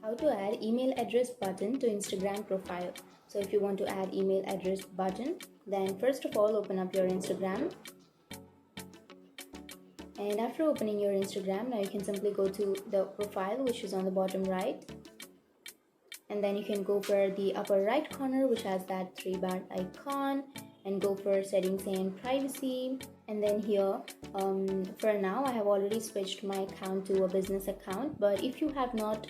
How to add email address button to Instagram profile. So if you want to add email address button, then first of all open up your Instagram, and after opening your Instagram, now you can simply go to the profile which is on the bottom right, and then you can go for the upper right corner which has that three bar icon, and go for settings and privacy. And then here for now I have already switched my account to a business account, but if you have not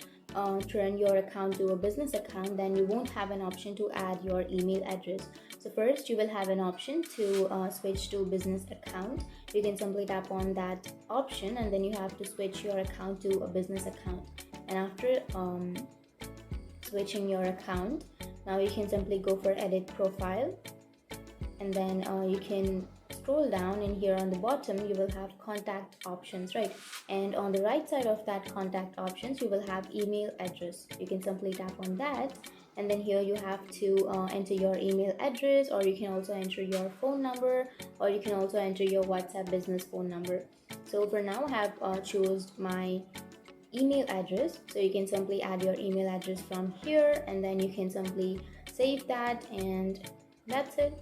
turn your account to a business account, then you won't have an option to add your email address. So first you will have an option to switch to business account. You can simply tap on that option, and then you have to switch your account to a business account. And after switching your account, now you can simply go for edit profile, and then you can scroll down, and here on the bottom you will have contact options, right? And on the right side of that contact options you will have email address. You can simply tap on that, and then here you have to enter your email address, or you can also enter your phone number, or you can also enter your WhatsApp business phone number. So for now I have chosen my email address, so you can simply add your email address from here, and then you can simply save that, and that's it.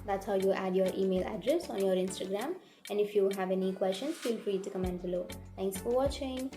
That's how you add your email address on your Instagram. And if you have any questions, feel free to comment below. Thanks for watching.